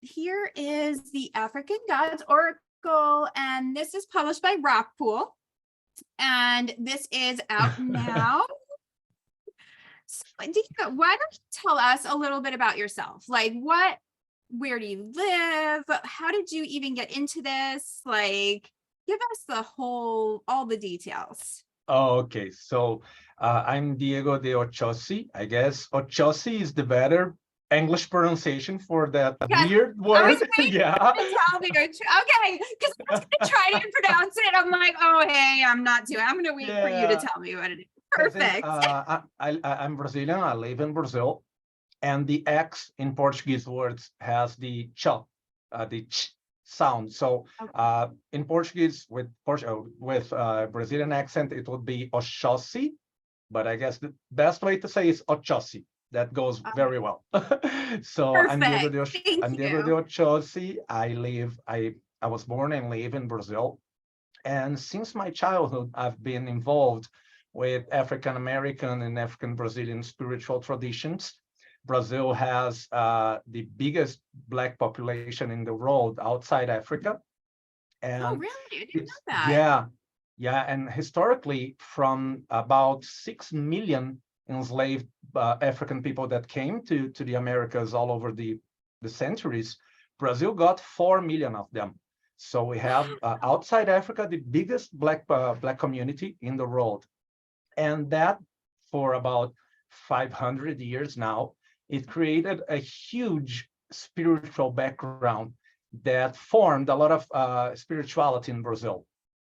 here is the African Gods Oracle, and this is published by Rockpool, and this is out now. So, Diego, why don't you tell us a little bit about yourself? Like, where do you live? How did you even get into this? Like, give us all the details. Oh, okay. So I'm Diego de Oxóssi. I guess Oxóssi is the better English pronunciation for that Yes, weird I was word. waiting Yeah. to tell me. Okay, because I was gonna try to pronounce it. I'm like, oh hey, I'm not doing. I'm gonna wait for you to Yeah. tell me what it is. Because Perfect. I'm Brazilian. I live in Brazil, and the X in Portuguese words has the ch, the ch sound. So Okay. in Portuguese with Brazilian accent, it would be Oxóssi, but I guess the best way to say is Oxóssi. That goes very well. So Perfect. Thank I'm Diego de you. Oxóssi. I was born and live in Brazil. And since my childhood, I've been involved with African American and African Brazilian spiritual traditions. Brazil has the biggest Black population in the world outside Africa. Oh, And really? I didn't know it's, that. yeah, yeah. And historically, from about 6 million enslaved African people that came to the Americas all over the centuries, Brazil got 4 million of them. So we have outside Africa the biggest black community in the world, and that for about 500 years now, it created a huge spiritual background that formed a lot of spirituality in Brazil.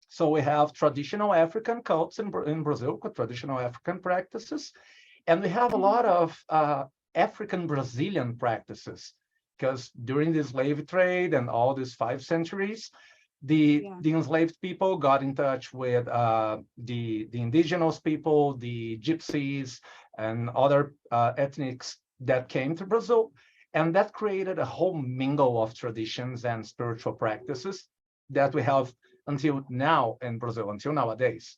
So we have traditional African cults in Brazil, traditional African practices, and we have a lot Mhm. of African Brazilian practices, because during the slave trade and all these 5 centuries, Yeah. the enslaved people got in touch with the indigenous people, the gypsies, and other ethnics that came to Brazil. And that created a whole mingle of traditions and spiritual practices that we have until now in Brazil, until nowadays.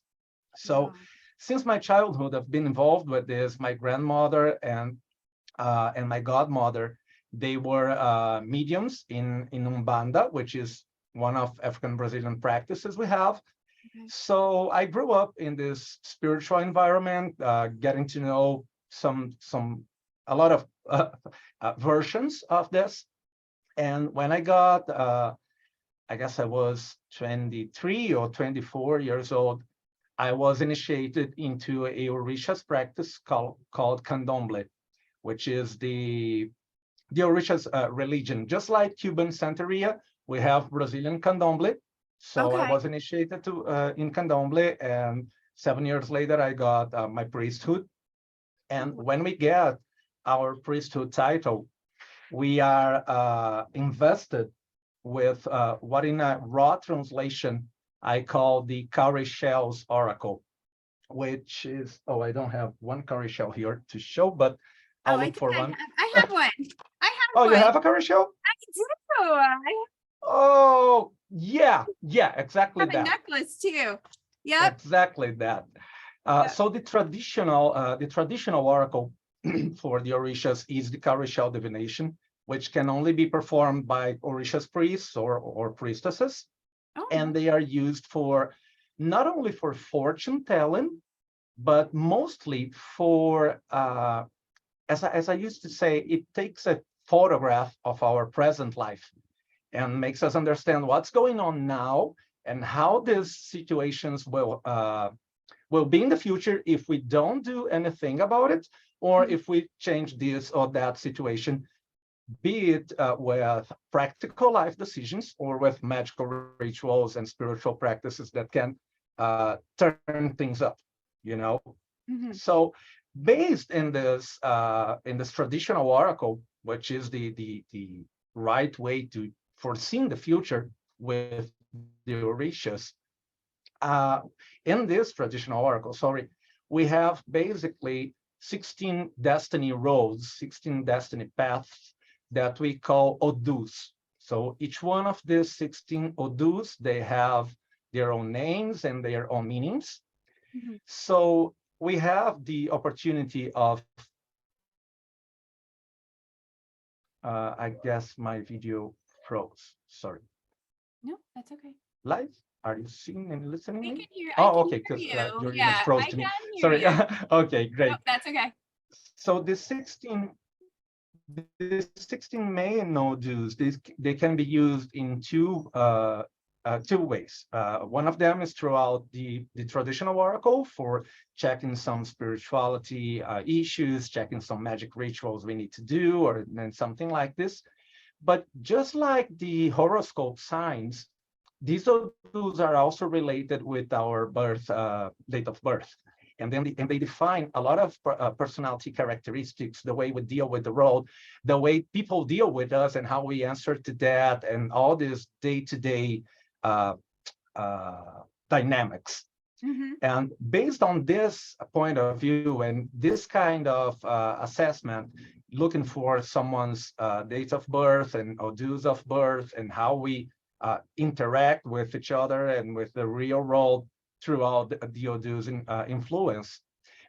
So Wow. since my childhood, I've been involved with this. My grandmother and my godmother, they were mediums in Umbanda, which is one of African Brazilian practices we have. Okay. So I grew up in this spiritual environment, getting to know a lot of versions of this. And when I got, I guess I was 23 or 24 years old, I was initiated into a Orishas practice called Candomblé, which is the Orishas religion. Just like Cuban Santeria, we have Brazilian Candomblé. So I Okay. was initiated in Candomblé, and 7 years later, I got my priesthood. And Oh, when we get our priesthood title, we are invested with what in a raw translation I call the cowrie shells oracle, which is, oh, I don't have one cowrie shell here to show, but oh, I'll I look think for I one. have. I have one. I Oh, have you one. have a cowrie shell? I do. I Oh, yeah, yeah, exactly have a that. necklace too. Yep. Exactly that. Yep. So the traditional oracle for the Orishas is the cowrie shell divination, which can only be performed by Orishas priests or priestesses. Oh. And they are used for not only for fortune telling, but mostly for, as I used to say, it takes a photograph of our present life and makes us understand what's going on now and how these situations will be in the future if we don't do anything about it, or Mhm. if we change this or that situation, be it with practical life decisions or with magical rituals and spiritual practices that can turn things up, you know. Mhm. So based in this traditional oracle, which is the right way to foresee the future with the Orishas, in this traditional oracle, sorry, we have basically 16 destiny roads, 16 destiny paths that we call odus. So each one of these 16 odus, they have their own names and their own meanings. Mhm. So we have the opportunity of I guess my video froze. Sorry. No, that's okay. Live? Are you seeing and listening We me? can hear, I Oh, can okay, hear because you. your image Yeah, froze I to me. can hear Sorry. you. Okay, No, great. that's okay. So the 16 main nodules, they can be used in two ways. One of them is throughout the traditional oracle for checking some spirituality issues, checking some magic rituals we need to do, or then something like this. But just like the horoscope signs, these tools are also related with our date of birth. And they define a lot of personality characteristics, the way we deal with the world, the way people deal with us, and how we answer to that, and all this day-to-day uh, dynamics. Mm-hmm. And based on this point of view and this kind of assessment, looking for someone's date of birth and odues of birth and how we interact with each other and with the real world throughout the odues influence,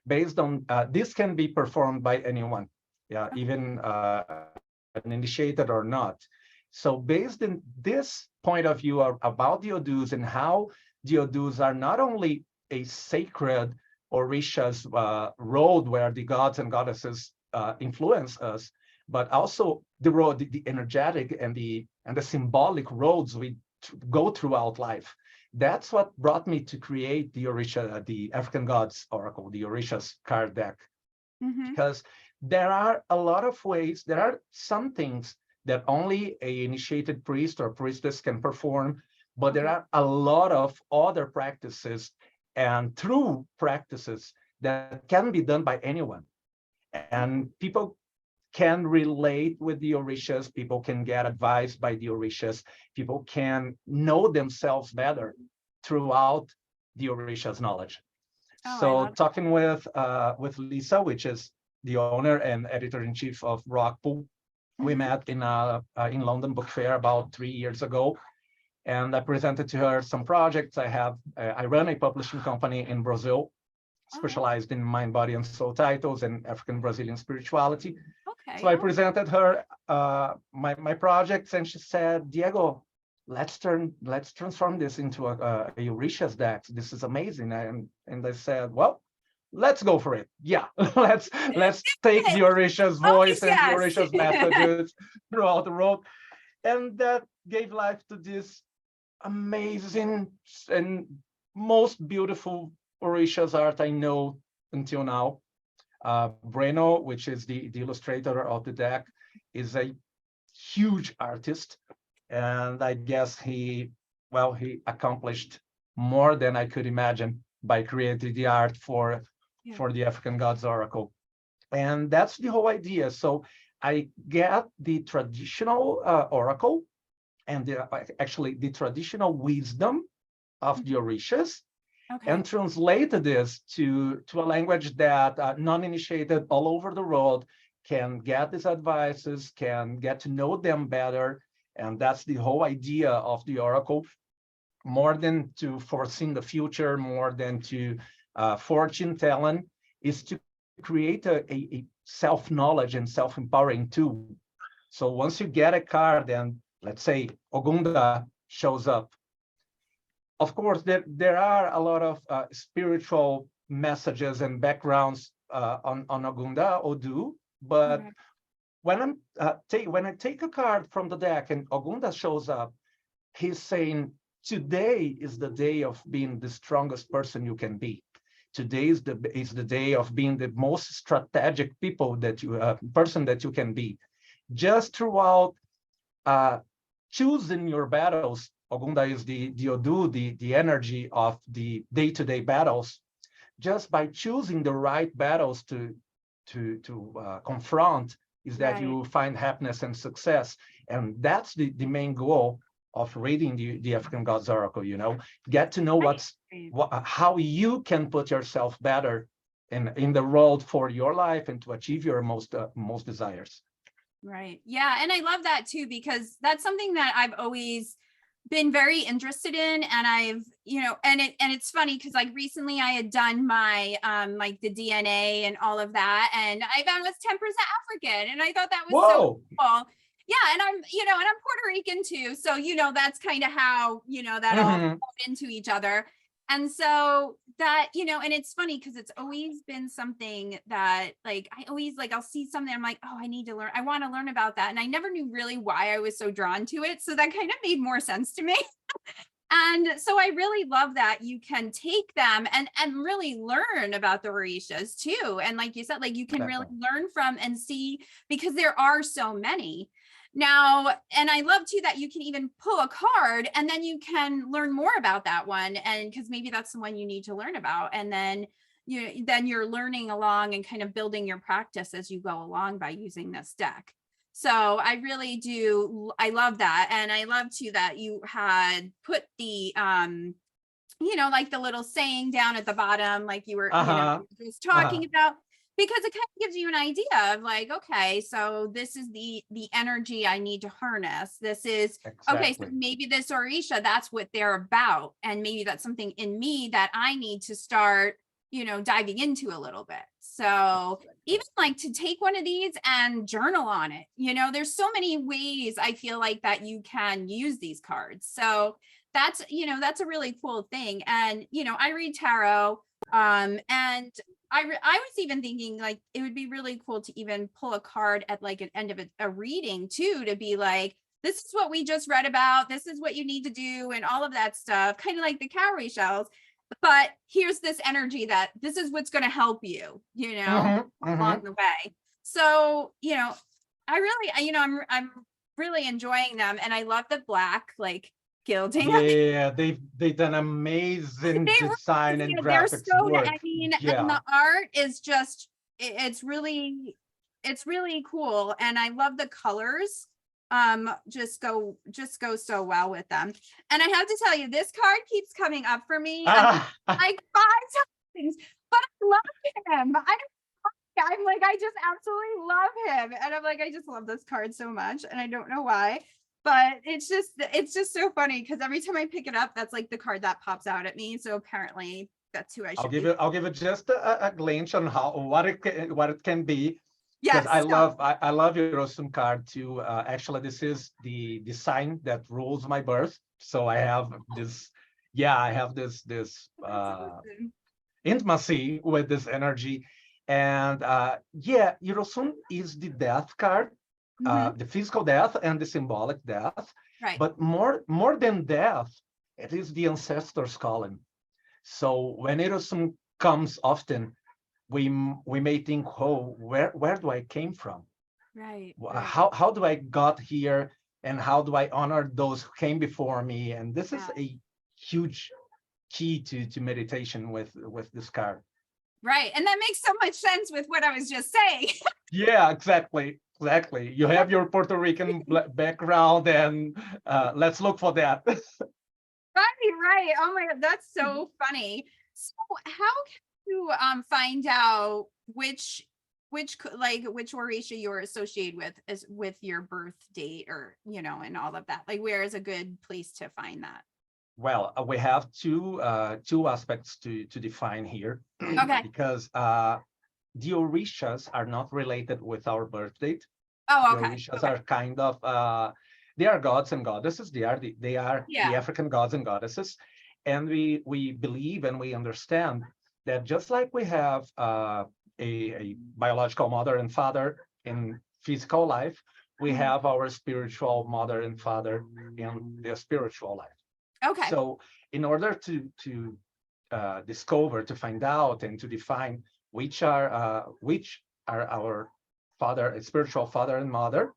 based on this can be performed by anyone, yeah, even an initiated or not. So based in this point of view about the odus and how the odus are not only a sacred Orishas road where the gods and goddesses influence us, but also the road, the energetic and the symbolic roads we go throughout life. That's what brought me to create the Orisha, the African Gods Oracle, the Orishas card deck, Mm-hmm. because there are a lot of ways. There are some things that only a initiated priest or priestess can perform, but there are a lot of other practices and true practices that can be done by anyone. And people can relate with the Orishas, people can get advice by the Orishas, people can know themselves better throughout the Orishas knowledge. Oh, I So love talking with Lisa, which is the owner and editor-in-chief of Rockpool, we Mm-hmm. met in London Book Fair about 3 years ago, and I presented to her some projects. I run a publishing company in Brazil, Okay. specialized in mind, body, and soul titles and African Brazilian spirituality. Okay. So I presented her my projects, and she said, "Diego, let's transform this into a Orishas deck. This is amazing." And I said, "Well, let's go for it. Yeah, let's take the Orishas Always voice and the yes. Orishas messages throughout the world." And that gave life to this amazing and most beautiful Orishas art I know until now. Breno, which is the illustrator of the deck, is a huge artist, and I guess he accomplished more than I could imagine by creating the art for the African Gods Oracle. And that's the whole idea. So I get the traditional oracle and actually the traditional wisdom of the Orishas, Okay. and translated this to a language that non-initiated all over the world can get these advices, can get to know them better. And that's the whole idea of the oracle. More than to foresee the future, more than to fortune telling, is to create a self-knowledge and self-empowering tool. So once you get a card and let's say Ogunda shows up, of course, there are a lot of spiritual messages and backgrounds on Ogunda Odu, but Okay. when when I take a card from the deck and Ogunda shows up, he's saying, today is the day of being the strongest person you can be. Today is the day of being the most strategic person that you can be. Just throughout choosing your battles. Ogunda is the Odu, the energy of the day-to-day battles. Just by choosing the right battles to confront, is that you find happiness and success. And that's the main goal of reading the African Gods Oracle, get to know how you can put yourself better in the world for your life and to achieve your most desires. Right. Yeah. And I love that too, because that's something that I've always been very interested in. And I've, and it's funny because like recently I had done my like the DNA and all of that. And I found it was 10% African. And I thought that was so cool. Yeah, and I'm Puerto Rican too. So, that's kind of how, that all Mhm. flowed into each other. And so that, and it's funny because it's always been something that like I always like I'll see something, I'm like, oh, I need to learn, I want to learn about that. And I never knew really why I was so drawn to it. So that kind of made more sense to me. And so I really love that you can take them and really learn about the Orishas too. And like you said, like you can really Exactly. learn from and see, because there are so many now. And I love too that you can even pull a card and then you can learn more about that one. And because maybe that's the one you need to learn about. And then you're learning along and kind of building your practice as you go along by using this deck. So I really do. I love that. And I love too that you had put the, like the little saying down at the bottom, like you were, Uh-huh. just Uh-huh. talking about, because it kind of gives you an idea of like, okay, so this is the energy I need to harness. This is, okay, so Exactly. maybe this Orisha, that's what they're about. And maybe that's something in me that I need to start, diving into a little bit. So Exactly. even like to take one of these and journal on it, there's so many ways I feel like that you can use these cards. So that's a really cool thing. And I read tarot, and I was even thinking like it would be really cool to even pull a card at like an end of a reading too, to be like, this is what we just read about, this is what you need to do, and all of that stuff, kind of like the cowrie shells. But here's this energy that this is what's going to help you, Hmm. along Hmm. the way. So, I really, I'm really enjoying them, and I love the black like gilding. Yeah, they've done They amazing really design and do. They're graphics so, I work. mean, and Yeah. the art is just, it's really cool. And I love the colors. Just go so well with them. And I have to tell you, this card keeps coming up for me Ah, like 5 times, but I love him. I'm like, I just absolutely love him. And I'm like, I just love this card so much. And I don't know why, but it's just so funny because every time I pick it up, that's like the card that pops out at me. So apparently that's who I I'll should give be. you I'll give you just a glance on how what it can be, because I Yes. So, love I love your Eurosum card too. Actually, this is the sign that rules my birth. So I have this, yeah, I have this that's awesome. intimacy with this energy. And yeah, Eurosum is the death card, Hmm. the physical death and the symbolic death. Right. But more than death, it is the ancestors calling. So when Erosum comes often, we may think, oh, where do I came from? Right. Right. How do I got here? And how do I honor those who came before me? And this is Yeah. a huge key to meditation with this card. Right. And that makes so much sense with what I was just saying. Yeah, exactly. Exactly. You have your Puerto Rican background, and let's look for that. Right, right. Oh my God, that's so funny. So how can you find out which Orisha you're associated with as with your birth date, or and all of that? Like where is a good place to find that? Well, we have two aspects to define here, Okay. because the Orishas are not related with our birth date. Oh, The okay. Orishas Okay. are kind of they are gods and goddesses. They are the Yeah. African gods and goddesses, and we believe and we understand that just like we have a biological mother and father in physical life, we Mhm. have our spiritual mother and father in their spiritual life. Okay. So in order to discover, to find out, and to define which are our father, spiritual father and mother,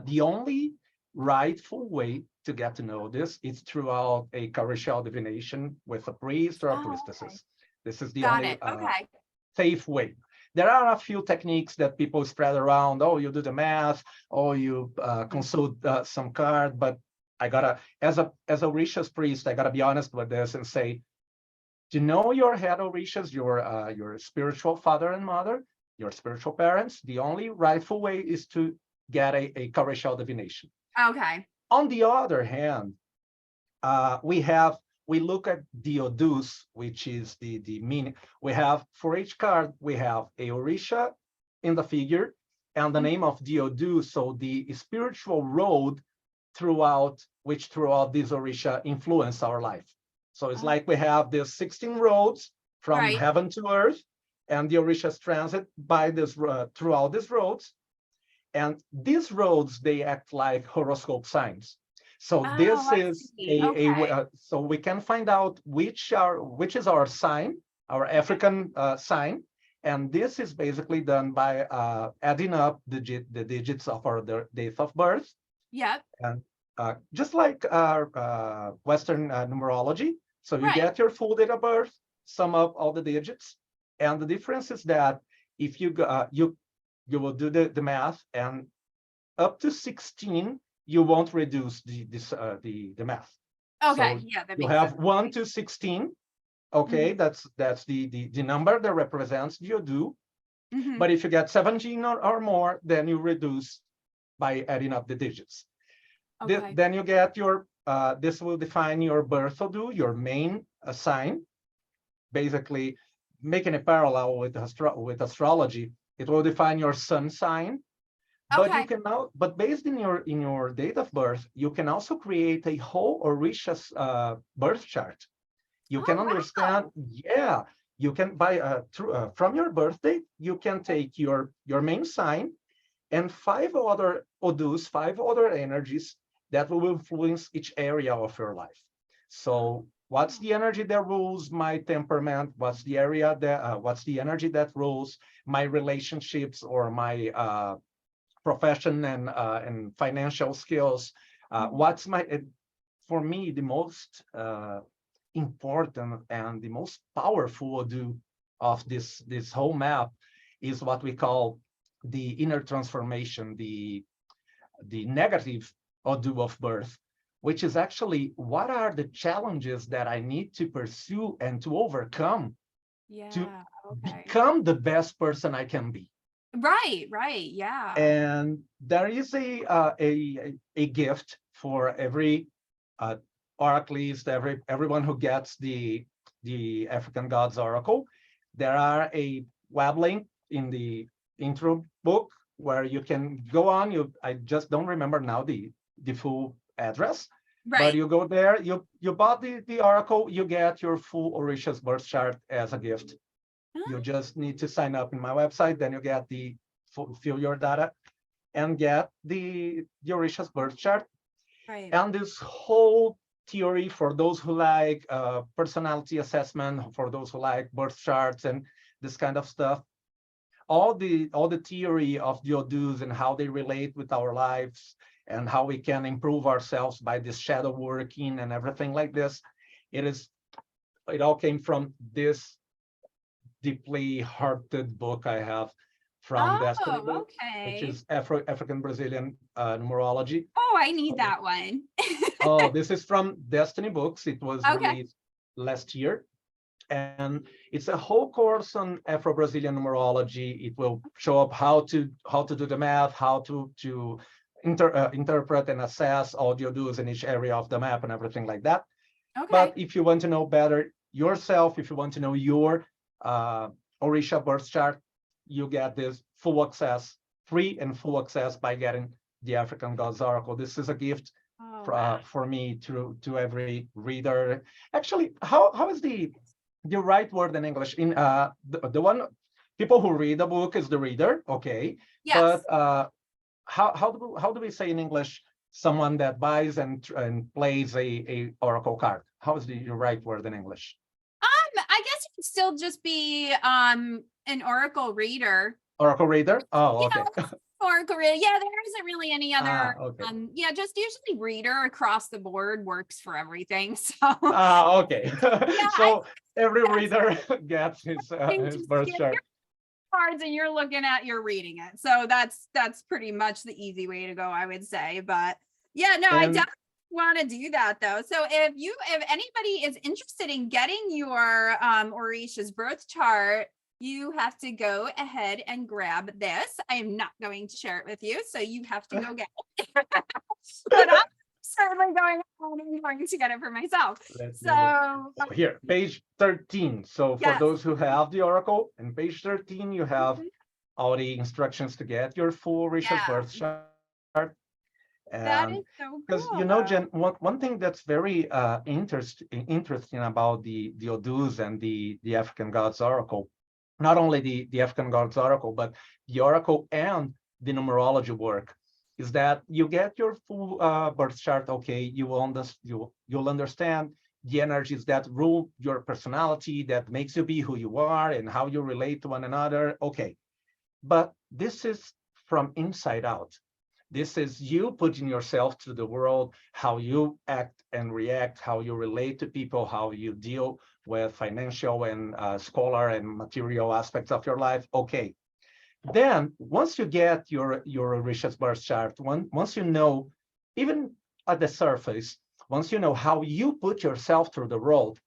the only rightful way to get to know this is throughout a Karishal divination with a priest or a Oh, okay. priestesses. This is the Got only it. Okay. safe way. There are a few techniques that people spread around. Oh, you do the math, or you consult some card. But I gotta, as a Orishas priest, I gotta be honest with this and say, to know your head Orishas, your spiritual father and mother, your spiritual parents, the only rightful way is to get a Karishal divination. Okay. On the other hand, we look at the odus, which is the meaning. We have, for each card, we have a Orisha in the figure, and the name of Diodu, so the spiritual road throughout these Orisha influence our life. So it's like we have these 16 roads from Right. heaven to earth, and the Orishas transit by this throughout these roads. And these roads, they act like horoscope signs. So this I is see. Okay. so we can find out which is our sign, our African sign, and this is basically done by adding up the digits of our date of birth, Yep. and just like our Western numerology. So you Right. get your full date of birth, sum up all the digits, and the difference is that if you you will do the math, and up to 16 you won't reduce the math. Okay. So Yeah, that you makes have sense. 1 to 16. Okay, that's the number that represents Diodu. Mm-hmm. But if you get 17 or more, then you reduce by adding up the digits. Okay. Then you get your this will define your birth odu, your main sign. Basically, making a parallel with astrology, it will define your sun sign. But you Okay. can now, but based in your date of birth, you can also create a whole Orisha's birth chart. You can Oh, understand, wow. yeah, you can from your birth date, you can take your main sign and 5 other odus, 5 other energies that will influence each area of your life. So what's the energy that rules my temperament? What's the energy that rules my relationships or my profession and financial skills? What's for me, the most important and the most powerful odu of this whole map is what we call the inner transformation, the negative odu of birth, which is actually what are the challenges that I need to pursue and to overcome to Yeah. Okay. become the best person I can be. Right. Right. Yeah. And there is a gift for every oracleist, everyone who gets the African Gods Oracle. There are a web link in the intro book where you can go on. I just don't remember now the full address, but Right. you go there. You bought the oracle. You get your full Orisha's birth chart as a gift. You just need to sign up in my website. Then you get fill your data and get the Orisha's birth chart. Right. And this whole theory for those who like personality assessment, for those who like birth charts and this kind of stuff, all the theory of the odus and how they relate with our lives and how we can improve ourselves by this shadow working and everything like this, it all came from this deeply hearted book I have from Destiny Oh, Book, which okay. is African Brazilian numerology. Oh, I need that one. Oh, this is from Destiny Books. It was Okay. released last year. And it's a whole course on Afro-Brazilian numerology. It will show up how to do the math, how to interpret and assess all the odus in each area of the map and everything like that. Okay. But if you want to know better yourself, if you want to know your Orisha birth chart, you get this full access, free and full access by getting the African Gods Oracle. This is a gift for me to every reader. Actually, how is the right word in English? In the one, people who read the book is the reader, okay? Yes. But how do we say in English someone that buys and plays a oracle card? How is the right word in English? I guess it could still just be an oracle reader. Oracle reader? Oh, You okay. know, oracle reader. Yeah, there isn't really any other Okay. yeah, just usually reader across the board works for everything. So Okay. yeah, So every yes, reader gets his just birth get chart. your cards and you're looking at, you're reading it. So that's pretty much the easy way to go, I would say. But yeah, no, I And definitely want to do that though. So if anybody is interested in getting your Orisha's birth chart, you have to go ahead and grab this. I am not going to share it with you, so you have to go get it. But I'm certainly going to get it for myself. So here, page 13. So for yes. those who have the oracle, in page 13 you have all the instructions to get your full Richard's Yeah, birth chart. that And is so because cool. Jen, one thing that's very interesting about the Odus and the African Gods Oracle, not only the African Gods Oracle, but the Oracle and the numerology work, is that you get your full birth chart. Okay, you'll understand the energies that rule your personality, that makes you be who you are, and how you relate to one another. Okay, but this is from inside out. This is you putting yourself to the world, how you act and react, how you relate to people, how you deal with financial and scholar and material aspects of your life. Okay. Then once you get your Richard's birth chart, once you know, even at the surface, once you know how you put yourself through the world,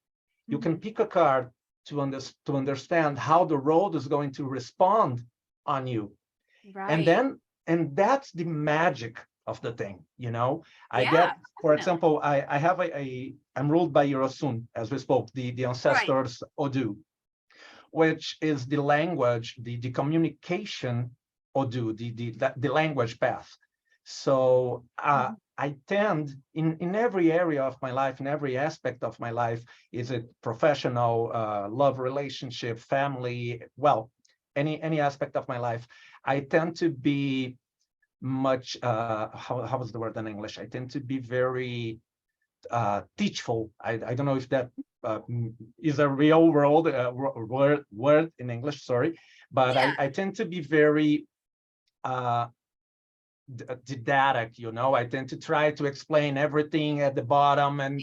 you can pick a card to understand how the world is going to respond on you. Right. And that's the magic of the thing, I Yeah, get, for definitely. example, I have I'm ruled by Eurosun, as we spoke, the Right. ancestors Odu, which is the language, the communication Odu, the language path. So Mhm. I tend in every area of my life, in every aspect of my life, is it professional, love, relationship, family, well, any aspect of my life, I tend to be much, how is the word in English? I tend to be very teachful. I don't know if that is a real world word in English, sorry, but Yeah, I tend to be very uh, didactic, I tend to try to explain everything at the bottom, and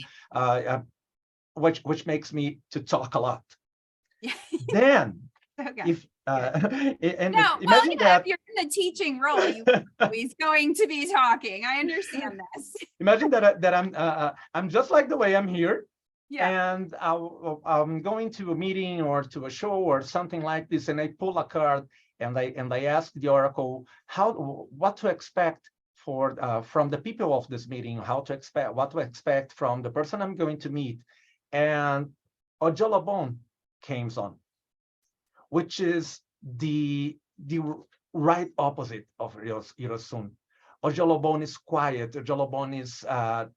which makes me to talk a lot. yeah. Then Okay, if good. and No, if well, imagine yeah, if that you're in the teaching role, you always going to be talking. I understand this. imagine that I'm just like the way I'm here, Yeah. and I'm going to a meeting or to a show or something like this, and I pull a card, and I ask the oracle what to expect from the people of this meeting, what to expect from the person I'm going to meet, and Ojolabon comes on, which is the right opposite of Hirosun. Ojolobon is quiet. Ojolobon is a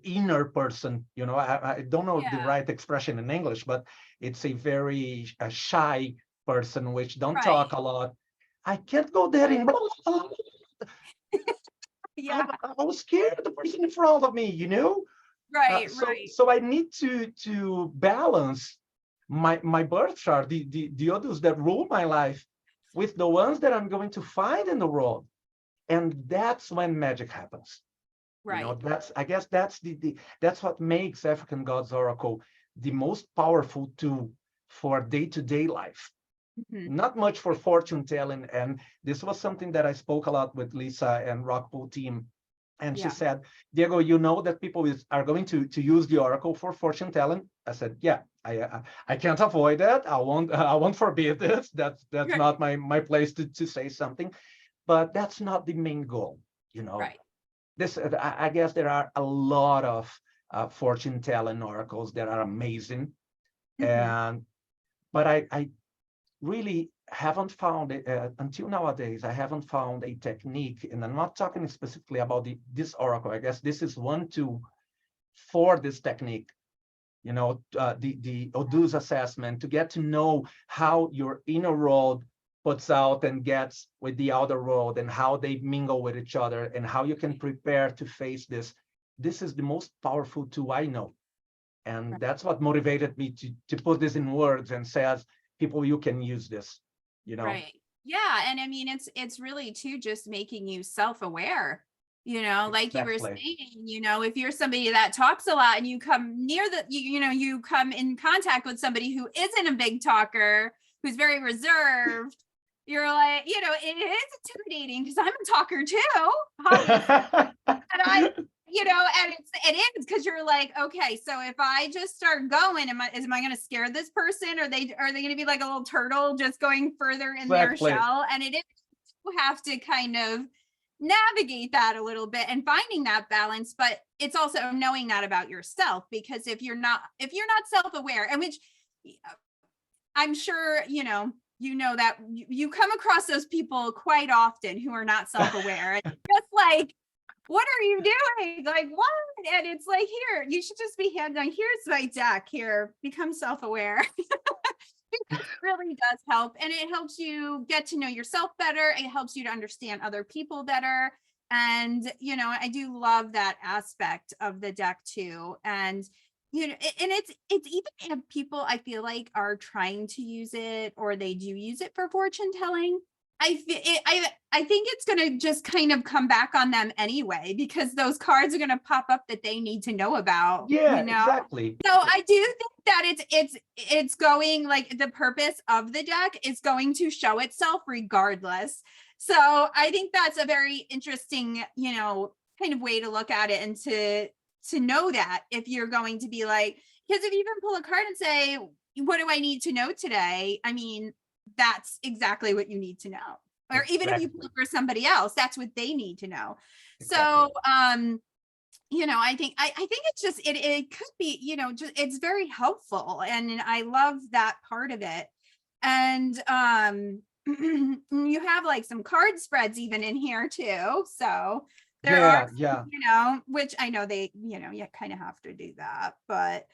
inner person. I don't know the Yeah. right expression in English, but it's a very shy person which don't Right. talk a lot. I can't go there and Yeah. I was scared of the person in front of me. Right. So Right. so I need to balance my birth chart, the others that rule my life, with the ones that I'm going to find in the world, and that's when magic happens. Right. I guess that's what makes African Gods Oracle the most powerful tool for day-to-day life. Mhm. Not much for fortune telling, and this was something that I spoke a lot with Lisa and Rockpool team. And she Yeah. said, Diego, that people are going to use the oracle for fortune telling. I said, yeah, I can't avoid that. I won't forbid this. That's Right. not my place to say something, but that's not the main goal. You know, Right. this I guess there are a lot of fortune telling oracles that are amazing, Mhm. and but I really haven't found it until nowadays. I haven't found a technique, and I'm not talking specifically about this oracle. I guess this is one tool for this technique. The Odu's assessment, to get to know how your inner world puts out and gets with the outer world, and how they mingle with each other, and how you can prepare to face this. This is the most powerful tool I know, and Right. that's what motivated me to put this in words and says, people, you can use this. you know Right. Yeah. And I mean, it's really too just making you self-aware. Like you were exactly. saying, if you're somebody that talks a lot and you come near you come in contact with somebody who isn't a big talker, who's very reserved, you're like, it is intimidating because I'm a talker too, obviously. And it is because you're like, okay, so if I just start going, am I going to scare this person? Are they going to be like a little turtle just going further in their Exactly. shell? And it is, you have to kind of navigate that a little bit and finding that balance, but it's also knowing that about yourself, because if you're not self-aware, and which I'm sure, you know that you come across those people quite often who are not self-aware. And just like, what are you doing? Like, what? And it's like, here, you should just be handing, here's my deck here, become self-aware. It really does help. And it helps you get to know yourself better. It helps you to understand other people better. And, you know, I do love that aspect of the deck too. And, you know, and it's even if people I feel like are trying to use it or they do use it for fortune telling, I think it's going to just kind of come back on them anyway, because those cards are going to pop up that they need to know about. Yeah, you know? exactly. So I do think that it's going, like, the purpose of the deck is going to show itself regardless. So I think that's a very interesting, you know, kind of way to look at it, and to know that if you're going to be like, because if you even pull a card and say, what do I need to know today? I mean, that's exactly what you need to know. Or even if you pull for somebody else, that's what they need to know. So, you know, I think it's just, it could be, you know, just, it's very helpful. And I love that part of it. And, you have like some card spreads even in here too. So there are, you know, which I know they, you know, you kind of have to do that, but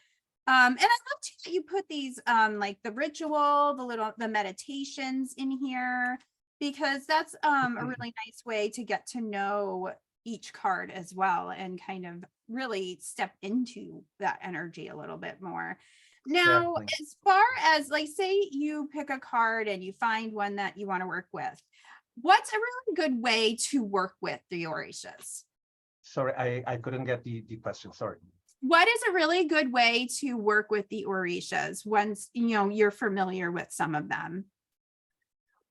and I love too that you put these like the ritual, the meditations in here, because that's a really nice way to get to know each card as well, and kind of really step into that energy a little bit more. Now, as far as, like, say you pick a card and you find one that you want to work with, what's a really good way to work with the Orishas? Sorry, I couldn't get the question. Sorry. What is a really good way to work with the Orishas once, you know, you're familiar with some of them?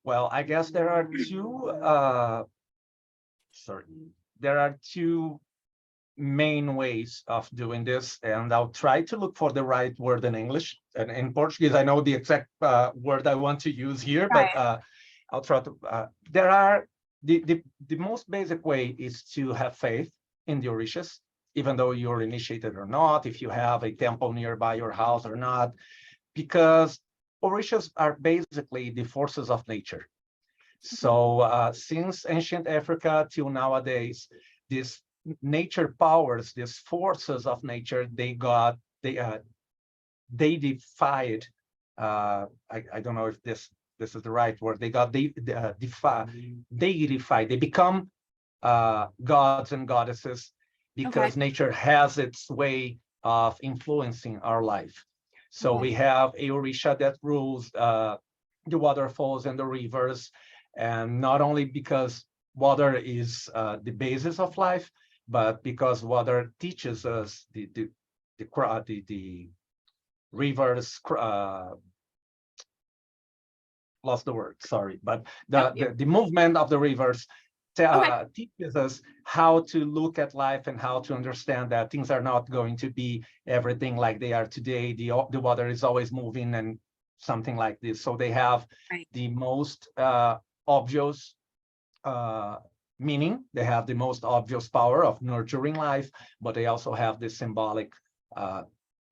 Well, I guess there are two main ways of doing this, and I'll try to look for the right word in English. And in Portuguese, I know the exact word I want to use here, but I'll try to. There are the most basic way is to have faith in the Orishas, even though you're initiated or not, if you have a temple nearby your house or not, because Orishas are basically the forces of nature. So since ancient Africa till nowadays, these nature powers, these forces of nature, they defied. I don't know if this is the right word. They become gods and goddesses, because nature has its way of influencing our life. So we have a Orisha that rules the waterfalls and the rivers, and not only because water is the basis of life, but because water teaches us the rivers. Lost the word, sorry, but the movement of the rivers teaches us how to look at life and how to understand that things are not going to be everything like they are today. The water is always moving and something like this. So they have the most obvious meaning. They have the most obvious power of nurturing life, but they also have the symbolic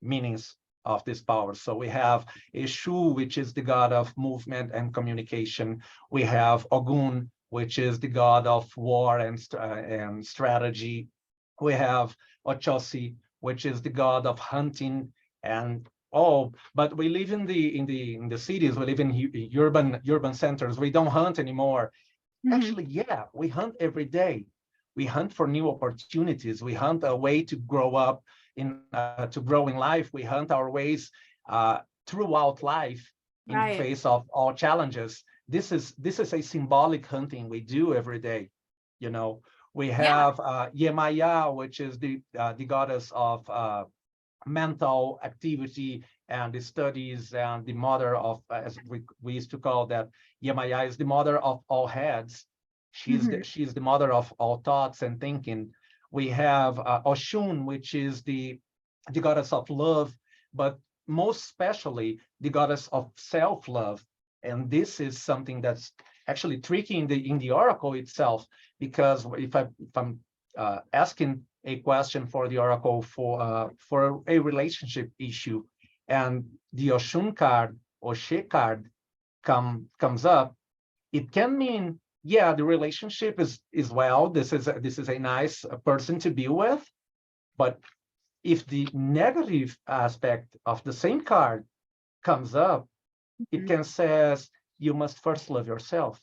meanings of this power. So we have Eshu, which is the god of movement and communication. We have Ogun, which is the god of war and strategy. We have Oxóssi, which is the god of hunting and but we live in the cities. We live in urban centers. We don't hunt anymore. Actually, yeah, we hunt every day. We hunt for new opportunities. We hunt a way to grow up to grow in life. We hunt our ways throughout life in the face of all challenges. This is a symbolic hunting we do every day. You know, we have Yemaya, which is the goddess of mental activity and the studies, and the mother of, as we used to call that, Yemaya is the mother of all heads. She's the mother of all thoughts and thinking. We have Oshun, which is the goddess of love, but most especially the goddess of self-love. And this is something that's actually tricky in the oracle itself, because if I'm asking a question for the oracle for a relationship issue, and the Oshun card or She card comes up, it can mean, yeah, the relationship is well. This is a nice person to be with, but if the negative aspect of the same card comes up, it Mhm. can says you must first love yourself.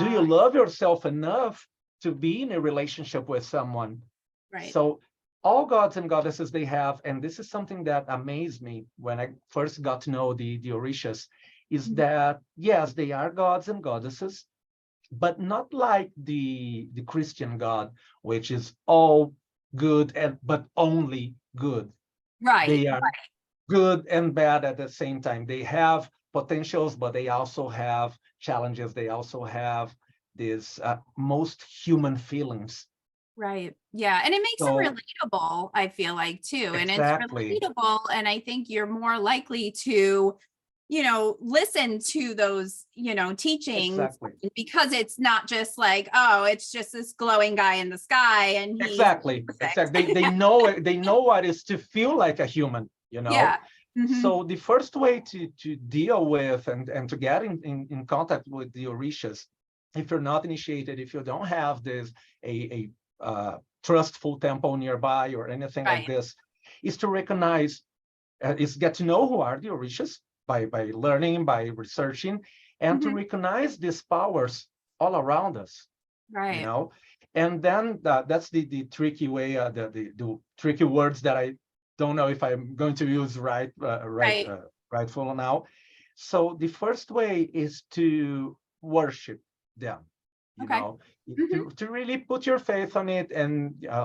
Do you Ah, love yourself enough to be in a relationship with someone? right. So all gods and goddesses they have, and this is something that amazed me when I first got to know the Orishas, is Mhm. that yes, they are gods and goddesses, but not like the Christian God, which is all good and but only good. Right. They are good and bad at the same time. They have potentials, but they also have challenges. They also have these most human feelings. Right. Yeah. And it makes it So relatable, I feel like, too. And it's exactly, relatable. And I think you're more likely to, listen to those, teachings exactly, because it's not just like, oh, it's just this glowing guy in the sky and he's exactly. perfect. They know what is to feel like a human, you know. Yeah. Hmm. So the first way to deal with and to get in contact with the Orishas, if you're not initiated, if you don't have this a trustful temple nearby or anything like Right. this, is to recognize, is get to know who are the Orishas by learning, by researching, and to Hmm. recognize these powers all around us, you Right. know. And then that's the tricky way, the tricky words that I don't know if I'm going to use Right. rightful now. So the first way is to worship them, you Okay. know, Hmm. to really put your faith on it and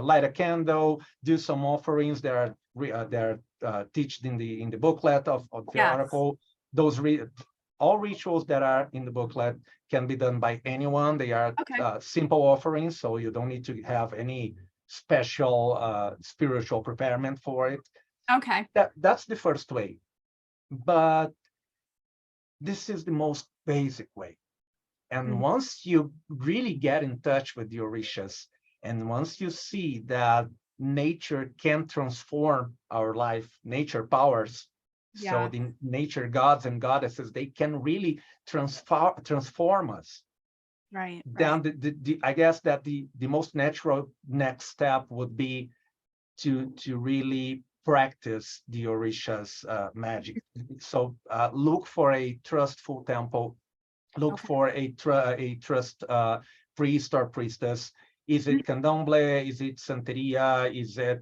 light a candle, do some offerings that are teached in the booklet of the Yes. oracle. Those all rituals that are in the booklet can be done by anyone. They are Okay. simple offerings, so you don't need to have any special spiritual preparement for it. Okay. That's the first way. But this is the most basic way. And Mhm. once you really get in touch with your Orishas, and once you see that nature can transform our life, nature powers, so Yeah. the nature gods and goddesses, they can really transform us. Right. Right. Then I guess that the most natural next step would be to really practice the Orishas magic. So look for a trustful temple, look Okay. for a trust priest or priestess. Is Mhm. it candomblé? Is it santeria? Is it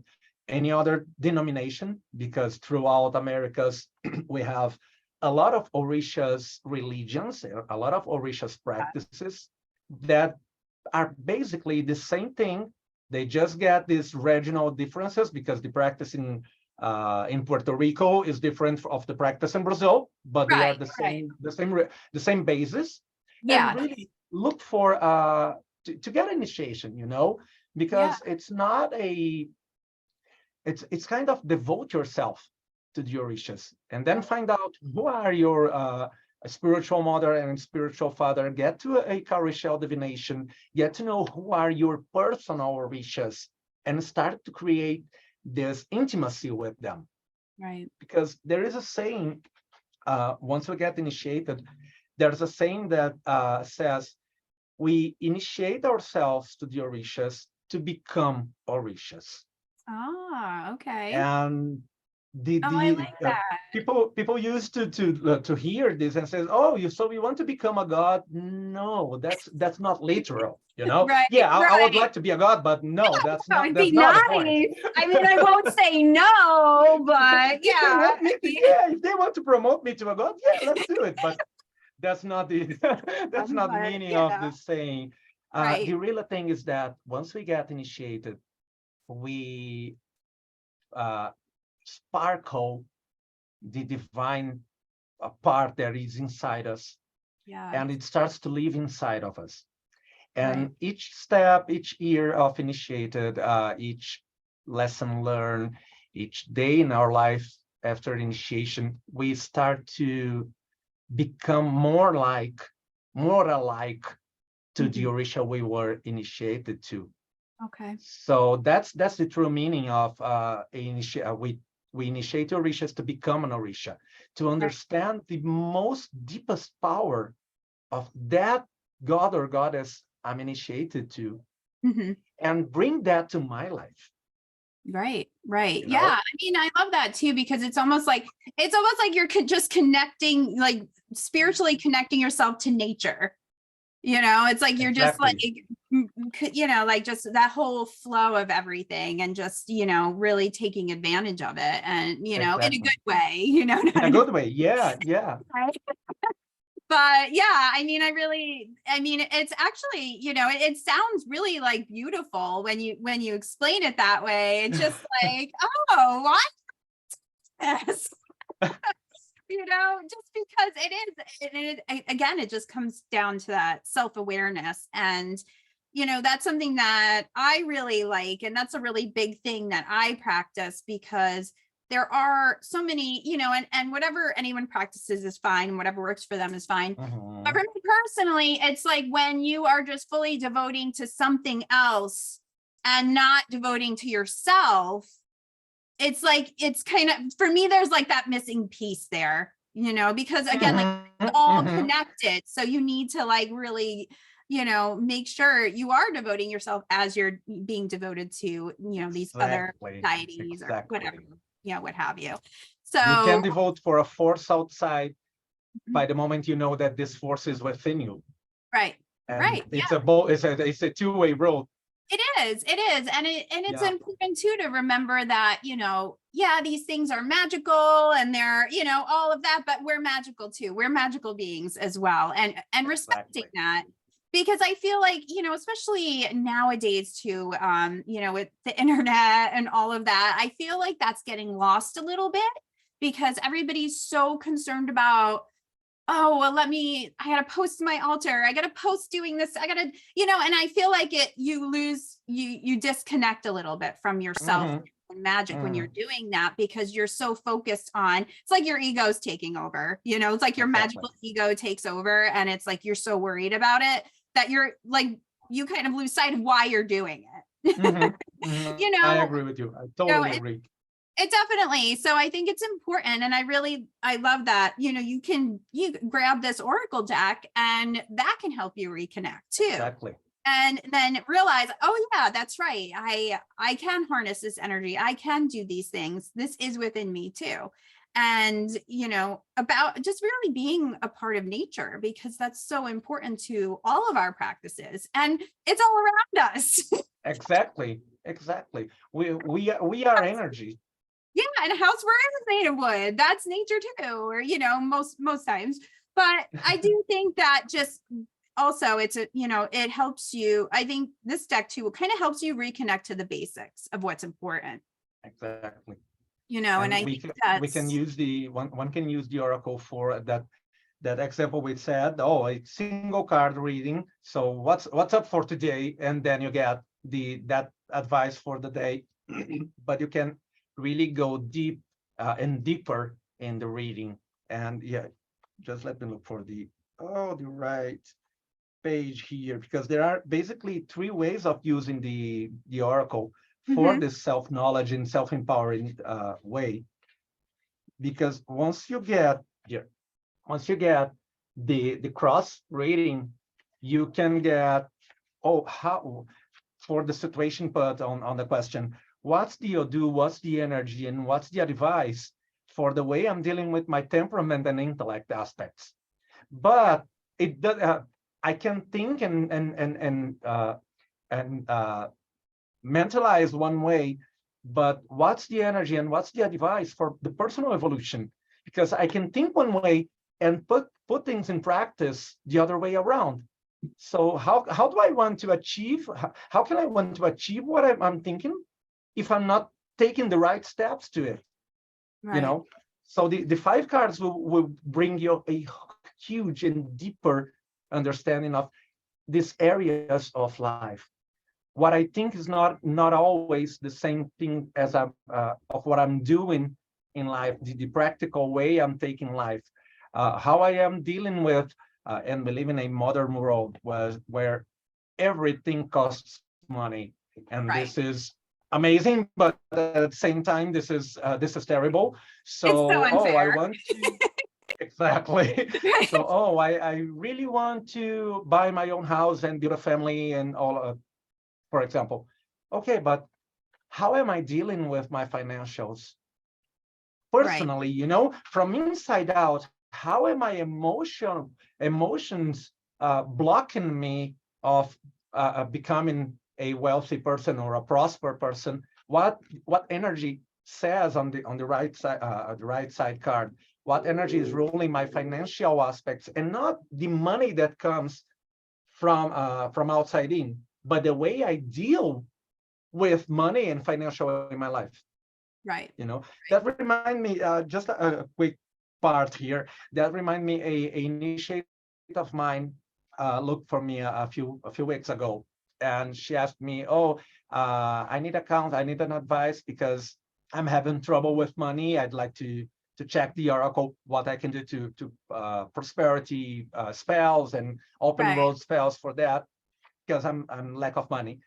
any other denomination? Because throughout Americas, we have a lot of Orishas religions, a lot of Orishas practices that are basically the same thing. They just get these regional differences because the practice in Puerto Rico is different of the practice in Brazil, but they are Right. Right. the same basis. And Yeah. really look for to get initiation, Yeah. because it's not a it's kind of devote yourself to the Orishas and then Right. find out who are your spiritual mother and spiritual father, get to a Karishel divination, get to know who are your personal Orishas, and start to create this intimacy with them. Right. Because there is a saying, once we get initiated, there's a saying that says, we initiate ourselves to the Orishas to become Orishas. Ah, okay. And the Oh, I the like that. people used to hear this and says, oh, you want to become a god? No, that's not literal, Right. yeah, I would Right. like to be a god, but no, that's That not would that's be not the point. nice. I mean, I won't say no, but If they yeah. want me to, yeah, if they want to promote me to a god, yeah, let's do it, but that's not the that's not the But meaning of this saying. right. The real thing is that once we get initiated, we uh, sparkle the divine part that is inside us, Yeah. and it starts to live inside of us. Right. And each step, each year of initiated, each lesson learned, each day in our life after initiation, we start to become more alike to the Mhm. Orisha we were initiated to. Okay. So that's the true meaning of we initiate orishas to become an orisha, to understand the most deepest power of that god or goddess I'm initiated to, and bring that to my life. Right. Right. You Yeah. know? I mean, I love that too, because it's almost like you're just connecting, like spiritually connecting yourself to nature. You know, it's like you're just like, you know, like just that whole flow of everything, and just, you know, really taking advantage of it, and, you know, in a good way, you know. In a good way. Yeah. Yeah. But yeah, I mean, it's actually, you know, it sounds really like beautiful when you explain it that way. It's just like, oh, what? Yes. You know, just because it is, again, it just comes down to that self-awareness. And, you know, that's something that I really like. And that's a really big thing that I practice, because there are so many, you know, and whatever anyone practices is fine. Whatever works for them is fine. But for me personally, it's like when you are just fully devoting to something else and not devoting to yourself, it's like, it's kind of, for me, there's like that missing piece there, you know, because again, like it's all connected. So you need to like really, you know, make sure you are devoting yourself as you're being devoted to, you know, these other deities or whatever, you know, what have you. So you can devote for a force outside by the moment you know that this force is within you. Right. And right. it's it's a two-way road. It is. And it's important too to remember that, you know, yeah, these things are magical and they're, you know, all of that, but we're magical too. We're magical beings as well. And respecting that, because I feel like, you know, especially nowadays too, you know, with the internet and all of that, I feel like that's getting lost a little bit, because everybody's so concerned about, oh, well, I gotta post my altar. I gotta post doing this. I gotta, you know, and I feel like you disconnect a little bit from yourself and magic when you're doing that, because you're so focused on, it's like your ego's taking over, you know, it's like your magical ego takes over, and it's like, you're so worried about it that you're like, you kind of lose sight of why you're doing it. You know, I agree with you. I totally agree. It definitely. So I think it's important. And I love that, you know, you grab this Oracle deck and that can help you reconnect too. Exactly. And then realize, oh yeah, that's right. I can harness this energy. I can do these things. This is within me too. And, you know, about just really being a part of nature, because that's so important to all of our practices, and it's all around us. Exactly. We are energy. Yeah, and a house we're in is made of wood. That's nature too, or, you know, most times. But I do think that just also it's you know, it helps you. I think this deck too kind of helps you reconnect to the basics of what's important. Exactly. You know, and I think we can use one can use the Oracle for that example we said. Oh, a single card reading. So what's up for today, and then you get that advice for the day. But you can really go deep and deeper in the reading. And yeah, just let me look for the right page here, because there are basically 3 ways of using the Oracle for this self-knowledge and self-empowering way. Because once you get the cross reading, you can get how for the situation put on the question, what's the Odu, what's the energy, and what's the advice for the way I'm dealing with my temperament and intellect aspects. But it does. I can think and mentalize one way, but what's the energy and what's the advice for the personal evolution? Because I can think one way and put things in practice the other way around. So how do I want to achieve? How can I want to achieve what I'm thinking if I'm not taking the right steps to it? Right. You know, so the 5 cards will bring you a huge and deeper understanding of these areas of life. What I think is not always the same thing as of what I'm doing in life, the practical way I'm taking life, how I am dealing with and we live in a modern world where everything costs money, and this is amazing, but at the same time, this is terrible. It's so So, oh, I unfair. want to exactly. So, oh, I really want to buy my own house and build a family and all, for example. Okay, but how am I dealing with my financials Right. personally, from inside out? How am my emotions blocking me of becoming a wealthy person or a prosper person? What energy says on the right side card? What energy is ruling my financial aspects, and not the money that comes from outside in, but the way I deal with money and financial in my life. Right. That remind me, just a quick part here, that remind me a initiate of mine looked for me a few weeks ago, and she asked me, oh, I need an advice because I'm having trouble with money. I'd like to check the oracle, what I can do to prosperity spells and open Right. road spells for that, because I'm lack of money.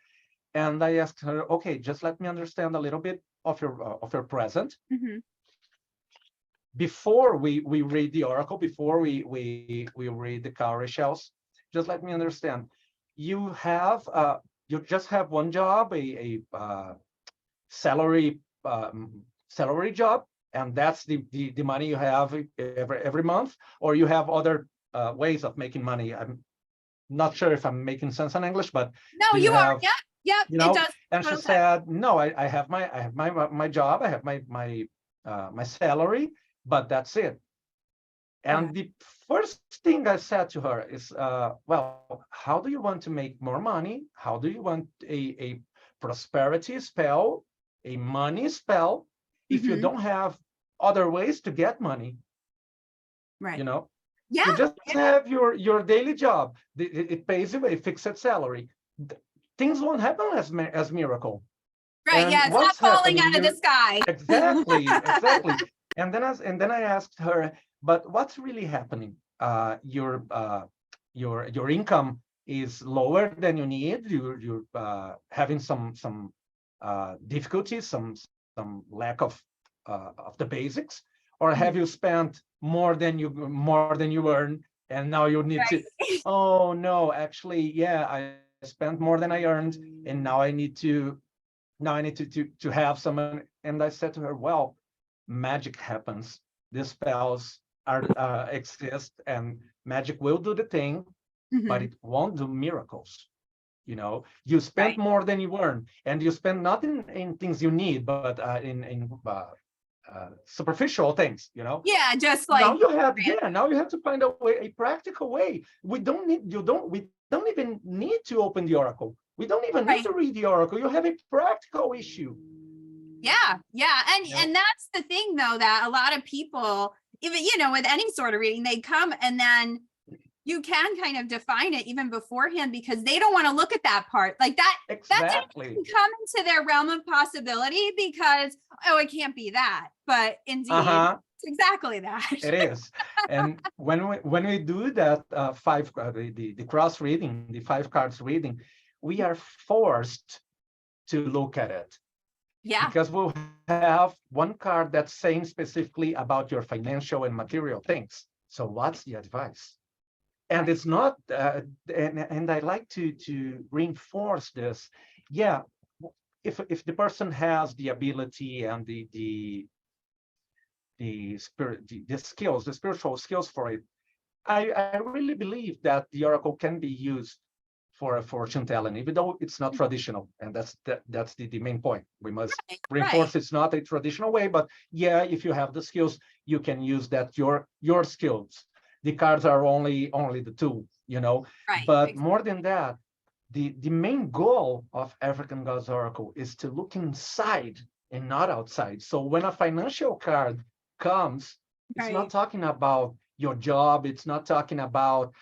And I asked her, okay, just let me understand a little bit of your present Hmm. before we read the oracle, before we read the cowrie shells. Just let me understand. You have you just have one job, a salary salary job, and that's the money you have every month, or you have other ways of making money. I'm not sure if I'm making sense in English, but No, do you you are. have, Yep. Yep. you It know does. and she Total sense. said, no, I have my job, I have my salary, but that's it. Okay. And the first thing I said to her is, well, how do you want to make more money? How do you want a prosperity spell, a money spell, if you Hmm. don't have other ways to get money? Right. you know you Yeah. just Yeah. have your daily job. It pays you a fixed salary. Things won't happen as miracle. Right. And Yeah. It's not what's falling happening? out of the You sky. exactly. And then I asked her, but what's really happening? Your income is lower than you need. You're having some difficulties, some lack of the basics, or have Mhm. you spent more than you earn, and now you need to? Right. Oh no, actually, yeah, I spent more than I earned, and now I need to have someone. And I said to her, well, magic happens. These spells are exist, and magic will do the thing, but Hmm. it won't do miracles. You spend Right. more than you earn, and you spend not in things you need, but in superficial things. Yeah. Just Now like you have, yeah, random. now you have to find a way, a practical way. We don't even need to open the oracle. We don't even need Right. to read the oracle. You have a practical issue. Yeah. Yeah. And you know that's the thing though, that a lot of people, even, with any sort of reading, they come and then you can kind of define it even beforehand because they don't want to look at that part. Like that exactly. didn't come into their realm of possibility because, oh, it can't be that. But indeed, Uh-huh. it's exactly that. It is. And when we do that the cross reading, the 5 cards reading, we are forced to look at it, Yeah. because we'll have one card that's saying specifically about your financial and material things. So what's the advice? And Right. it's not, and I like to reinforce this. Yeah, if the person has the ability and the spirit, the skills, the spiritual skills for it, I really believe that the oracle can be used for a fortune telling, even though it's not traditional. And that's the main point. We must Right. Right. reinforce it's not a traditional way, but yeah, if you have the skills, you can use that your skills. The cards are only the tool. Right. But more than that, the main goal of African Gods Oracle is to look inside and not outside. So when a financial card comes, it's not Right. talking about your job. It's not talking about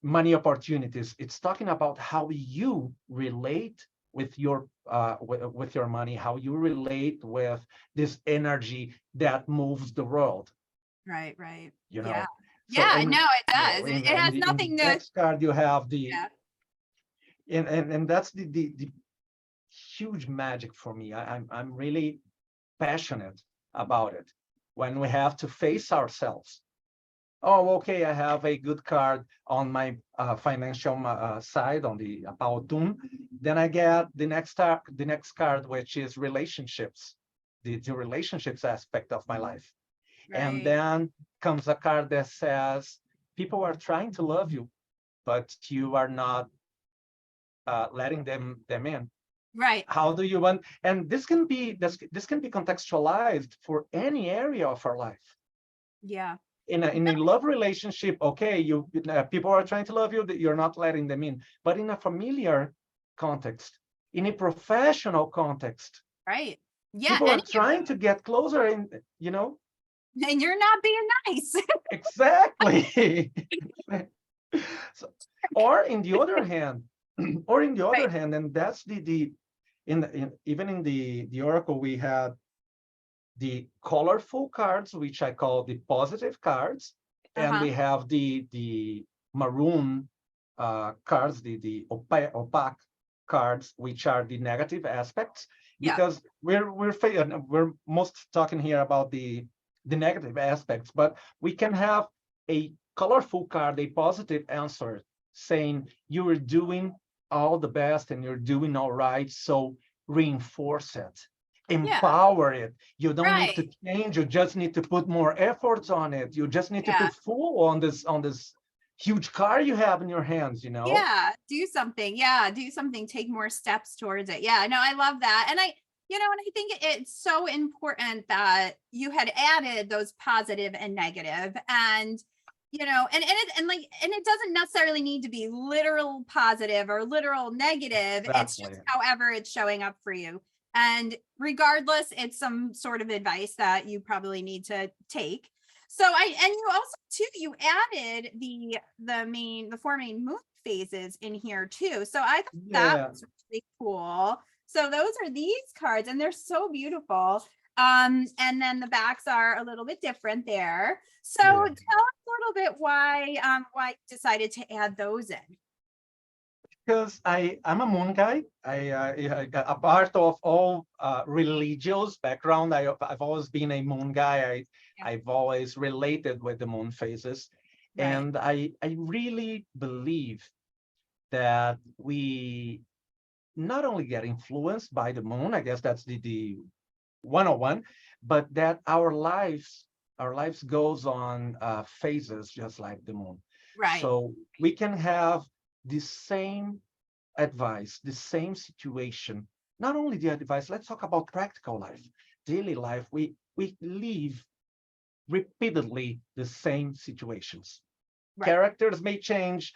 money opportunities. It's talking about how you relate with your money, how you relate with this energy that moves the world. Right. Right. You Yeah. know. So Yeah. in No, it you know does. in It in has the in the nothing to, next card you have the yeah. and that's the huge magic for me. I'm really passionate about it. When we have to face ourselves. Oh, okay, I have a good card on my financial side, on the About Tune. Then I get the next card, which is relationships, the relationships aspect of my life. And Right. then comes a card that says, people are trying to love you, but you are not letting them in. Right. How do you want? And this can be contextualized for any area of our life. Yeah. In a love relationship, okay, you people are trying to love you, that you're not letting them in. But in a familiar context, in a professional context, Right. Yeah. people are Any of trying to get closer, and you know, and you're not being nice. exactly. So, or in the other hand, Right. and that's even in the oracle, we had the colorful cards, which I call the positive cards, and Uh-huh. we have the maroon cards, the opaque cards, which are the negative aspects. Yeah. Because we're most talking here about the negative aspects, but we can have a colorful card, a positive answer, saying you are doing all the best and you're doing all right. So reinforce it, Yeah. empower it. You don't need to Right. change, you just need to put more efforts on it. You just need to Yeah. put full on this huge car you have in your hands, you know? Yeah. Do something. Yeah. Do something. Take more steps towards it. Yeah. No, I love that. And and I think it's so important that you had added those positive and negative, and it doesn't necessarily need to be literal positive or literal negative. It's Exactly. just however it's showing up for you. And regardless, it's some sort of advice that you probably need to take. So and you also too, you added the four main moon phases in here too. So I thought that Yeah. was really cool. So those are these cards, and they're so beautiful. And then the backs are a little bit different there. So tell Yeah. us a little bit why you decided to add those in. Because I'm a moon guy. A part of all religious background. I've always been a moon guy. Yeah. I've always related with the moon phases, Right. and I really believe that we not only get influenced by the moon. I guess that's the 101, but that our lives goes on phases just like the moon. Right. So we can have the same advice, the same situation. Not only the advice, let's talk about practical life, daily life. We live repeatedly the same situations. Right. Characters may change,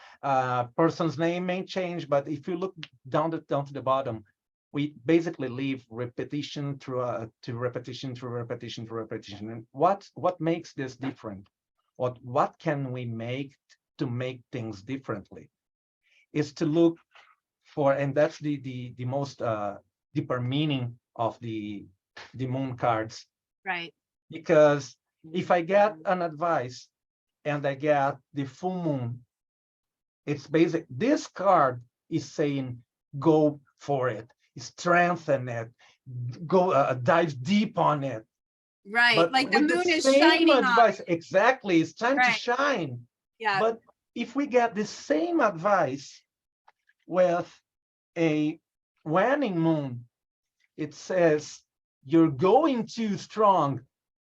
person's name may change, but if you look down to the bottom, we basically live repetition to repetition through repetition through repetition. And what makes this different? What can we make to make things differently? Is to look for, and that's the most deeper meaning of the moon cards. Right. Because if I get an advice and I get the full moon, it's basic. This card is saying, go for it, strengthen it, go dive deep on it. Right. But Like the with the moon is same shining on. advice, exactly, it's time to Right. shine. Yeah. But if we get the same advice with a waning moon, it says, you're going too strong.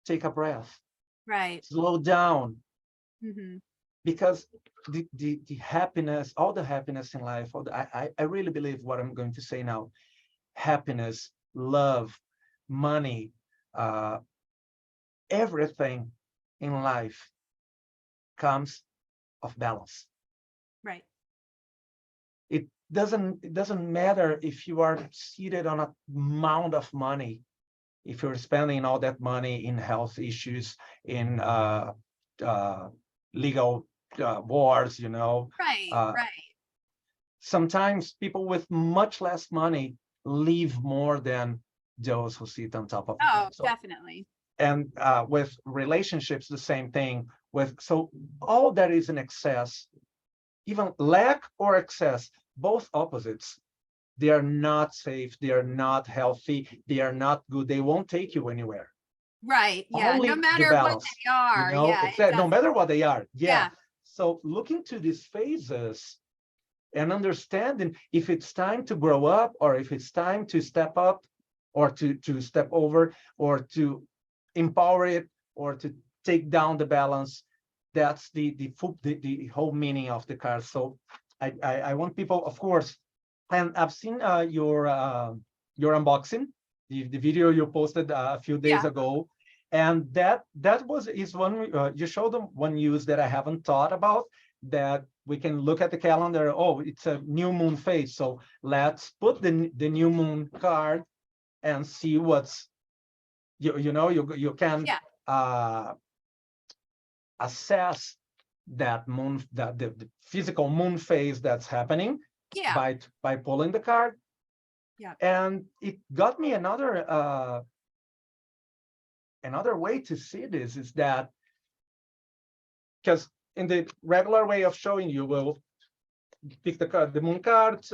Take a breath, Right. slow down, Hmm. because the happiness, all the happiness in life, I really believe what I'm going to say now, happiness, love, money, uh, everything in life comes of balance. Right. It doesn't matter if you are seated on a mound of money, if you're spending all that money in health issues, in uh, legal wars, Right. uh, Right. sometimes people with much less money live more than those who sit on top of Oh, money. So, definitely. and with relationships, the same thing. So all that is in excess, even lack or excess, both opposites, they are not safe, they are not healthy, they are not good, they won't take you anywhere. Right. Yeah. Only No the matter what balance, they are. Yeah. It exactly, no does. matter what they are. Yeah. Yeah. So looking to these phases and understanding if it's time to grow up or if it's time to step up or to step over or to empower it or to take down the balance. That's the whole meaning of the card. So I want people, of course, and I've seen your unboxing, the video you posted a few days Yeah. ago, and that is one you showed them one use that I haven't thought about, that we can look at the calendar. Oh, it's a new moon phase, so let's put the new moon card and see what's you can Yeah. assess that moon, that the physical moon phase that's happening Yeah. by pulling the card. Yeah. And it got me another way to see this is that, because in the regular way of showing, you will pick the moon card,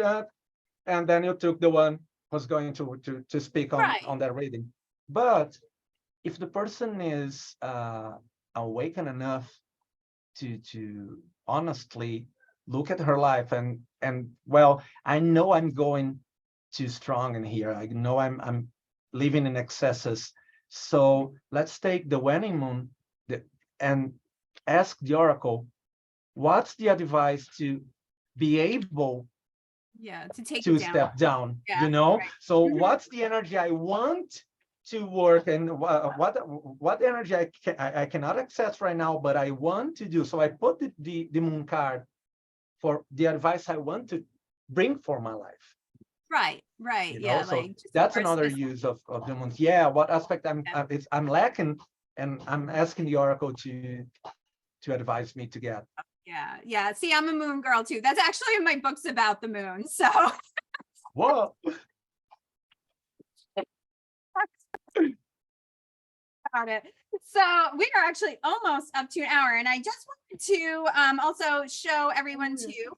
and then you took the one who's going to speak Right. on that reading. But if the person is awakened enough to honestly look at her life and well, I know I'm going too strong in here. I know I'm living in excesses. So let's take the waning moon and ask the oracle, what's the advice to be able Yeah. To take to it down. step down, Yeah. Right. So Mhm. what's the energy I want to work, and what energy I cannot access right now, but I want to do. So I put the moon card for the advice I want to bring for my life. Right. Right. Yeah. So Like just that's more another specific. use of the moon. Yeah, what aspect Yeah. I'm lacking, and I'm asking the oracle to advise me to get. Yeah. Yeah. See, I'm a moon girl too. That's actually in my books about the moon. So Whoa. about it. So we are actually almost up to an hour, and I just wanted to also show everyone too.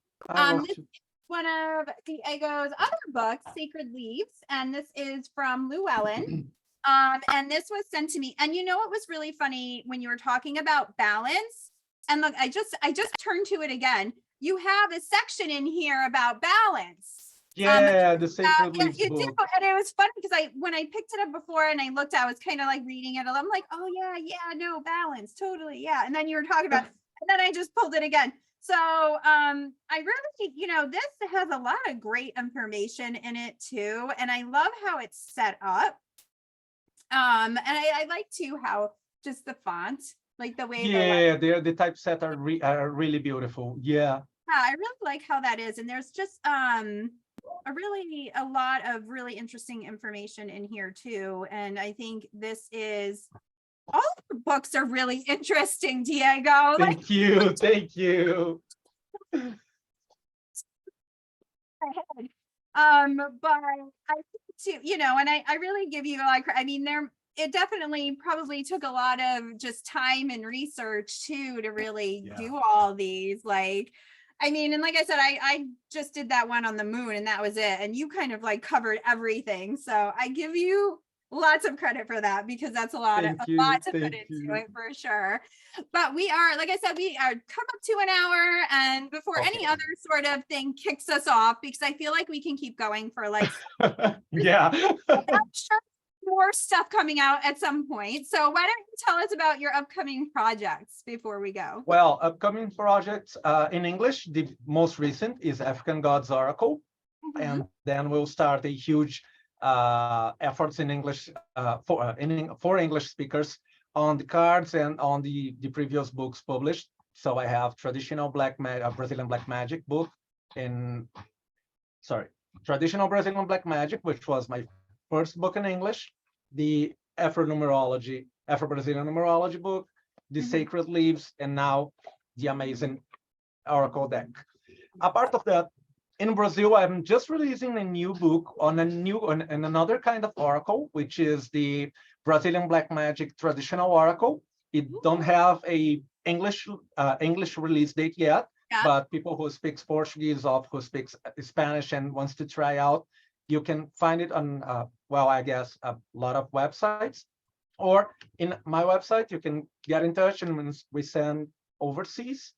This is one of Diego's other books, Sacred Leaves, and this is from Llewellyn. And this was sent to me. And you know, it was really funny when you were talking about balance. And look, I just turned to it again. You have a section in here about balance. Yeah, the Sacred Yeah, Leaves you book. do. And it was funny because when I picked it up before and I looked, I was kind of like reading it. I'm like, oh yeah, no, balance, totally, yeah. And then you were talking about, and then I just pulled it again. So I really think, this has a lot of great information in it too. And I love how it's set up. And I like too how just the font, like the way The typeset are really beautiful. Yeah. Yeah, I really like how that is. And there's just a lot of really interesting information in here too. And I think this is, all the books are really interesting, Diego. Thank you. Thank you. But I think too, and I really give you it definitely probably took a lot of just time and research too to really do all these. And like I said, I just did that one on the moon and that was it. And you kind of covered everything. So I give you lots of credit for that, because that's a lot to put into it for sure. But we are, like I said, we are come up to an hour, and before any other sort of thing kicks us off, because I feel like we can keep going for yeah. I'm sure more stuff coming out at some point. So why don't you tell us about your upcoming projects before we go? Well, upcoming projects in English, the most recent is African Gods Oracle. Mm-hmm. And then we'll start a huge efforts in English for English speakers on the cards and on the previous books published. So I have traditional Brazilian Black Magic book traditional Brazilian Black Magic, which was my first book in English, the Afro-Brazilian numerology book, the Sacred Leaves, and now the amazing Oracle deck. Apart of that, in Brazil, I'm just releasing a new book on another kind of oracle, which is the Brazilian Black Magic traditional oracle. It don't have a English release date yet, Yeah. but people who speak Portuguese or who speaks Spanish and wants to try out, you can find it on, well, I guess a lot of websites, or in my website, you can get in touch and we send overseas.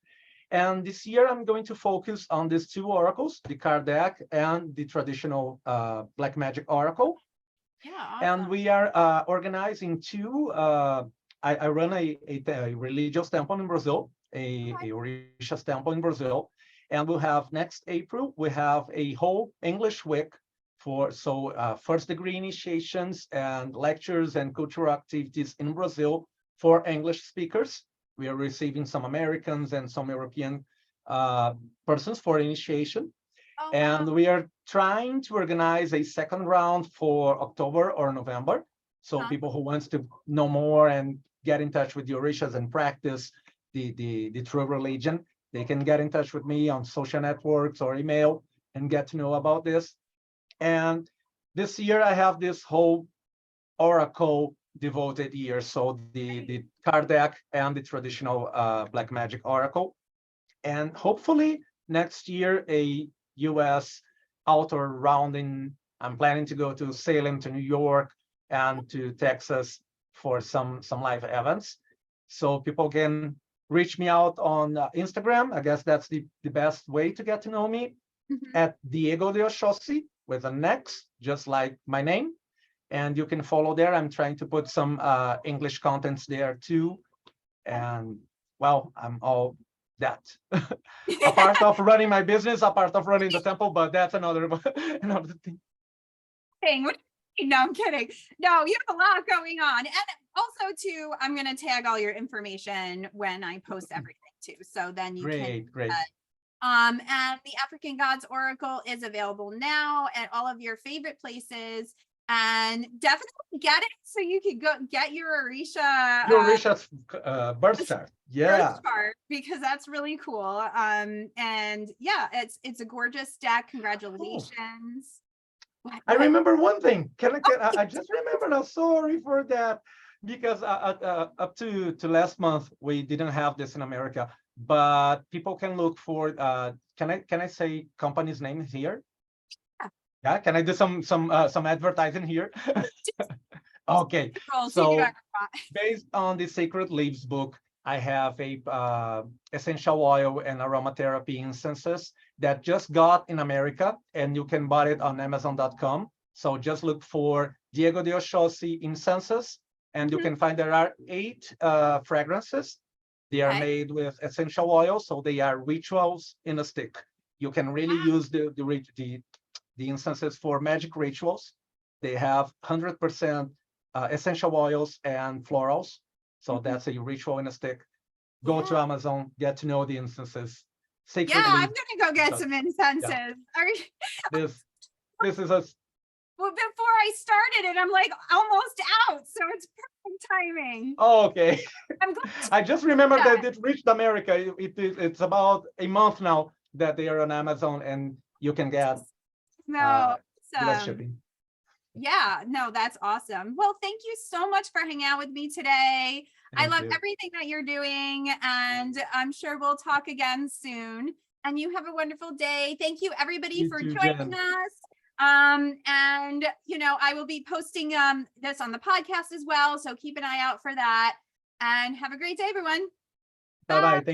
And this year, I'm going to focus on these two oracles, the card deck and the traditional black magic oracle. Yeah, awesome. And we are organizing two. I run a religious temple in Brazil, a Orishas temple in Brazil, and we'll have next April. We have a whole English week for first degree initiations and lectures and cultural activities in Brazil for English speakers. We are receiving some Americans and some European persons for initiation. Oh, And wow. we are trying to organize a second round for October or November. So people who wants to know more and get in touch with the Orishas and practice the true religion, they can get in touch with me on social networks or email and get to know about this. And this year I have this whole oracle devoted year. So the card deck and the traditional black magic oracle. And hopefully next year, a US outdoor rounding. I'm planning to go to Salem, to New York, and to Texas for some live events. So people can reach me out on Instagram. I guess that's the best way to get to know me, at Diego de Oxóssi with an X, just like my name. And you can follow there. I'm trying to put some English contents there too. And well, I'm all that. A part of running my business, a part of running the temple, but that's another thing. No, I'm kidding. No, you have a lot going on. And also too, I'm going to tag all your information when I post everything too. So then you can. Great. And the African Gods Oracle is available now at all of your favorite places. And definitely get it so you can go get your Orisha. Your Orisha's birth chart. Yeah. Birth chart, because that's really cool. And yeah, it's a gorgeous deck. Congratulations. I remember one thing. I just remembered. I'm sorry for that, because up to last month we didn't have this in America. But people can look for. Can I say company's name here? Yeah. Can I do some advertising here? Okay. So based on the Sacred Leaves book, I have a essential oil and aromatherapy incenses that just got in America, and you can buy it on Amazon.com. So just look for Diego de Oxóssi incenses, and you can find there are 8 fragrances. They are made with essential oil, so they are rituals in a stick. You can really use the incenses for magic rituals. They have 100% essential oils and florals. So that's a ritual in a stick. Go to Amazon, get to know the incenses. I'm gonna go get some incenses. Yeah. This is a. Well, before I started it, I'm like almost out, so it's perfect timing. Oh, okay. I'm glad I just remembered that it reached America. It's about a month now that they are on Amazon, and you can get US shipping. Yeah, no, that's awesome. Well, thank you so much for hanging out with me today. I love everything that you're doing, and I'm sure we'll talk again soon. And you have a wonderful day. Thank you, everybody, for joining us. And I will be posting this on the podcast as well, so keep an eye out for that. And have a great day, everyone. Bye. Thank you.